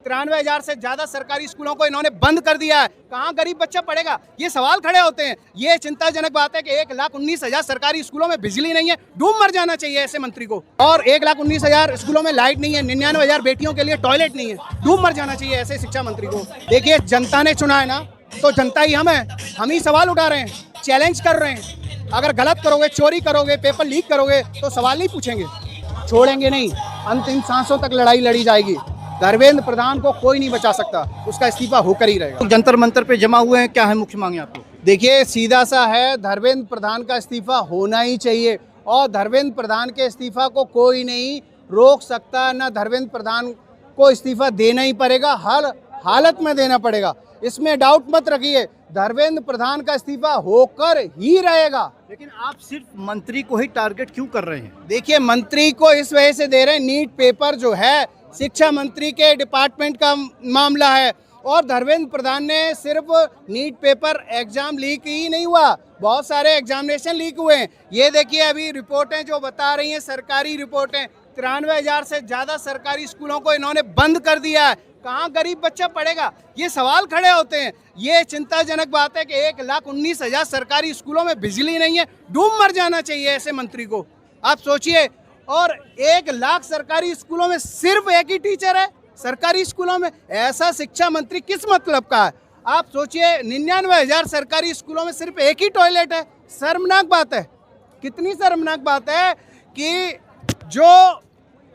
93,000 से ज्यादा सरकारी स्कूलों को इन्होंने बंद कर दिया है। कहाँ गरीब बच्चा पढ़ेगा? ये सवाल खड़े होते हैं। ये चिंताजनक बात है कि 1,19,000 सरकारी स्कूलों में बिजली नहीं है। डूब मर जाना चाहिए ऐसे मंत्री को। और 1,19,000 स्कूलों में लाइट नहीं है, 99,000 बेटियों के लिए टॉयलेट नहीं है। डूब मर जाना चाहिए ऐसे शिक्षा मंत्री को। देखिए, जनता ने चुना है ना, तो जनता ही हम ही सवाल उठा रहे हैं, चैलेंज कर रहे हैं। अगर गलत करोगे, चोरी करोगे, पेपर लीक करोगे तो सवाल नहीं पूछेंगे, छोड़ेंगे नहीं। अंतिम सांसों तक लड़ाई लड़ी जाएगी। धर्मेंद्र प्रधान को कोई नहीं बचा सकता, उसका इस्तीफा होकर ही रहेगा। जंतर मंतर पे जमा हुए हैं, क्या है मुख्य मांगे आपको? देखिए, सीधा सा है, धर्मेंद्र प्रधान का इस्तीफा होना ही चाहिए और धर्मेंद्र प्रधान के इस्तीफा को कोई नहीं रोक सकता। ना धर्मेंद्र प्रधान को इस्तीफा देना ही पड़ेगा, हर हालत में देना पड़ेगा, इसमें डाउट मत रखिए। धर्मेंद्र प्रधान का इस्तीफा होकर ही रहेगा। लेकिन आप सिर्फ मंत्री को ही टारगेट क्यों कर रहे हैं? देखिए, मंत्री को इस वजह से दे रहे हैं, नीट पेपर जो है शिक्षा मंत्री के डिपार्टमेंट का मामला है और धर्मेंद्र प्रधान ने सिर्फ नीट पेपर एग्जाम लीक ही नहीं हुआ, बहुत सारे एग्जामिनेशन लीक हुए हैं। ये देखिए, अभी रिपोर्टें जो बता रही हैं, सरकारी रिपोर्टें, 93,000 से ज़्यादा सरकारी स्कूलों को इन्होंने बंद कर दिया है। कहाँ गरीब बच्चा पढ़ेगा? ये सवाल खड़े होते हैं। ये चिंताजनक बात है कि 1,19,000 सरकारी स्कूलों में बिजली नहीं है। डूब मर जाना चाहिए ऐसे मंत्री को। आप सोचिए, और 1,00,000 सरकारी स्कूलों में सिर्फ एक ही टीचर है सरकारी स्कूलों में। ऐसा शिक्षा मंत्री किस मतलब का है? आप सोचिए, 99,000 सरकारी स्कूलों में सिर्फ एक ही टॉयलेट है। शर्मनाक बात है। कितनी शर्मनाक बात है कि जो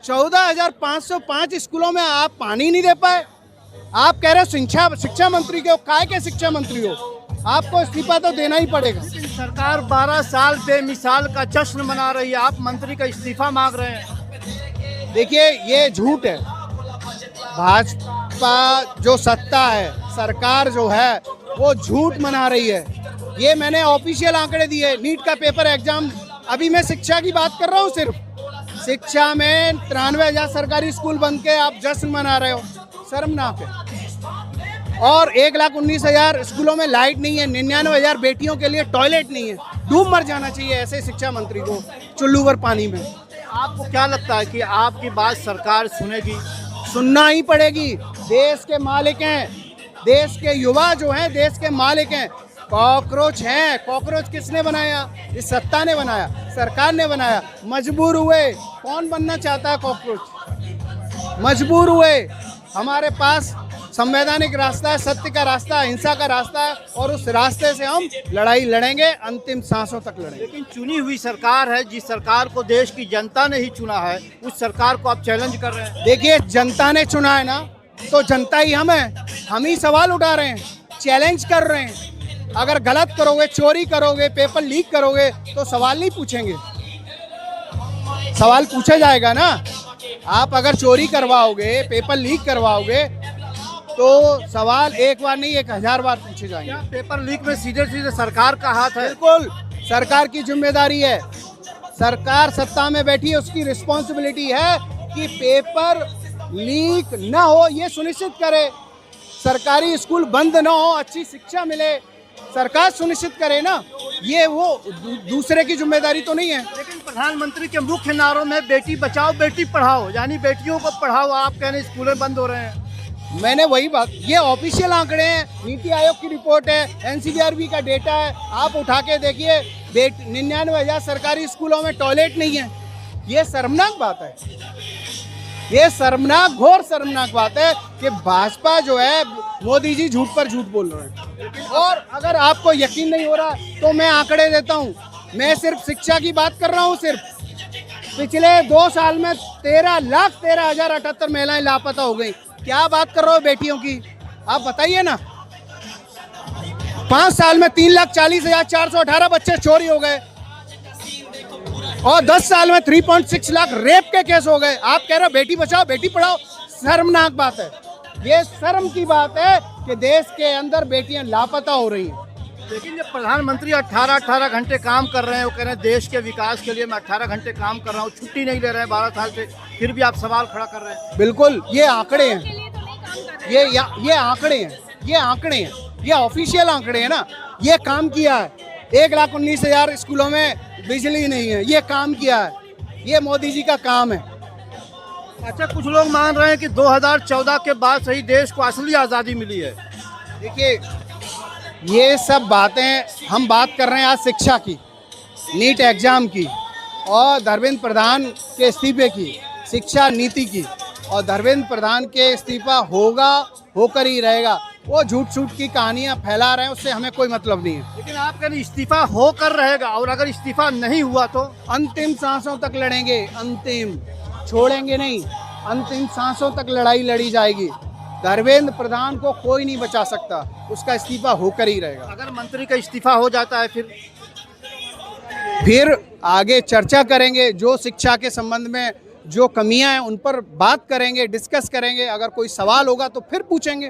14,505 स्कूलों में आप पानी नहीं दे पाए। आप कह रहे हो शिक्षा मंत्री के हो, काय के शिक्षा मंत्री हो? आपको इस्तीफा तो देना ही पड़ेगा। सरकार 12 साल बेमिसाल का जश्न मना रही है, आप मंत्री का इस्तीफा मांग रहे हैं। देखिए, ये झूठ है। भाजपा जो सत्ता है, सरकार जो है, वो झूठ मना रही है। ये मैंने ऑफिशियल आंकड़े दिए। नीट का पेपर एग्जाम, अभी मैं शिक्षा की बात कर रहा हूँ, सिर्फ शिक्षा में 93,000 सरकारी स्कूल बंद के आप जश्न मना रहे हो, शर्मनाक है। और 1,19,000 स्कूलों में लाइट नहीं है, 99,000 बेटियों के लिए टॉयलेट नहीं है। डूब मर जाना चाहिए ऐसे शिक्षा मंत्री को चुल्लू भर पानी में। आपको क्या लगता है कि आपकी बात सरकार सुनेगी? सुनना ही पड़ेगी। देश के मालिक हैं, देश के युवा जो हैं देश के मालिक हैं। कॉकरोच हैं। कॉकरोच किसने बनाया? इस सत्ता ने बनाया, सरकार ने बनाया। मजबूर हुए। कौन बनना चाहता है कॉकरोच? मजबूर हुए। हमारे पास संवैधानिक रास्ता है, सत्य का रास्ता, अहिंसा का रास्ता है और उस रास्ते से हम लड़ाई लड़ेंगे, अंतिम सांसों तक लड़ेंगे। लेकिन चुनी हुई सरकार है, जिस सरकार को देश की जनता ने ही चुना है, उस सरकार को आप चैलेंज कर रहे हैं। देखिए, जनता ने चुना है ना, तो जनता ही हम ही सवाल उठा रहे हैं, चैलेंज कर रहे हैं। अगर गलत करोगे, चोरी करोगे, पेपर लीक करोगे तो सवाल नहीं पूछेंगे, सवाल पूछा जाएगा ना। आप अगर चोरी करवाओगे, पेपर लीक करवाओगे तो सवाल एक बार नहीं 1,000 बार पूछे जाएंगे। क्या पेपर लीक में सीधे सीधे सरकार का हाथ है? बिल्कुल, सरकार की जिम्मेदारी है। सरकार सत्ता में बैठी है, उसकी रिस्पॉन्सिबिलिटी है कि पेपर लीक ना हो, ये सुनिश्चित करे। सरकारी स्कूल बंद ना हो, अच्छी शिक्षा मिले, सरकार सुनिश्चित करे ना। ये वो दूसरे की जिम्मेदारी तो नहीं है। लेकिन प्रधानमंत्री के मुख्य नारों में बेटी बचाओ बेटी पढ़ाओ, यानी बेटियों को पढ़ाओ, आप कह रहे हैं स्कूलें बंद हो रहे हैं। मैंने वही बात, ये ऑफिशियल आंकड़े हैं, नीति आयोग की रिपोर्ट है, एनसीबीआरबी का डेटा है, आप उठा के देखिए। 99,000 सरकारी स्कूलों में टॉयलेट नहीं है। ये शर्मनाक बात है। ये शर्मनाक, घोर शर्मनाक बात है कि भाजपा जो है, मोदी जी झूठ पर झूठ बोल रहे हैं। और अगर आपको यकीन नहीं हो रहा तो मैं आंकड़े देता हूँ। मैं सिर्फ शिक्षा की बात कर रहा हूँ। सिर्फ पिछले 2 साल में 13,13,078 महिलाएं लापता हो गई। क्या बात कर रहे हो बेटियों की? आप बताइए ना। 5 साल में 3,40,418 बच्चे चोरी हो गए और 10 साल में 3.6 लाख रेप के केस हो गए। आप कह रहे हो बेटी बचाओ बेटी पढ़ाओ? शर्मनाक बात है। ये शर्म की बात है कि देश के अंदर बेटियां लापता हो रही हैं। लेकिन जब प्रधानमंत्री 18 घंटे काम कर रहे हैं, वो कह रहे हैं देश के विकास के लिए मैं 18 घंटे काम कर रहा हूँ, छुट्टी नहीं ले रहे हैं 12 साल से, फिर भी आप सवाल खड़ा कर रहे हैं। बिल्कुल, ये आंकड़े हैं, ये आंकड़े हैं, ये आंकड़े हैं, ये ऑफिशियल आंकड़े हैं ना। ये काम किया है। 1,19,000 स्कूलों में बिजली नहीं है, ये काम किया है, ये मोदी जी का काम है। अच्छा, कुछ लोग मान रहे हैं कि 2014 के बाद से ही देश को असली आज़ादी मिली है। देखिए, ये सब बातें हम बात कर रहे हैं आज शिक्षा की, नीट एग्जाम की और धर्मेंद्र प्रधान के इस्तीफे की, शिक्षा नीति की। और धर्मेंद्र प्रधान के इस्तीफा होगा, होकर ही रहेगा। वो झूठ झूठ की कहानियां फैला रहे हैं, उससे हमें कोई मतलब नहीं है। लेकिन आप कह रहे इस्तीफा होकर रहेगा, और अगर इस्तीफा नहीं हुआ तो अंतिम सांसों तक लड़ेंगे, अंतिम, छोड़ेंगे नहीं, अंतिम सांसों तक लड़ाई लड़ी जाएगी। धर्मेंद्र प्रधान को कोई नहीं बचा सकता, उसका इस्तीफा होकर ही रहेगा। अगर मंत्री का इस्तीफा हो जाता है फिर आगे चर्चा करेंगे, जो शिक्षा के संबंध में जो कमियां हैं उन पर बात करेंगे, डिस्कस करेंगे। अगर कोई सवाल होगा तो फिर पूछेंगे।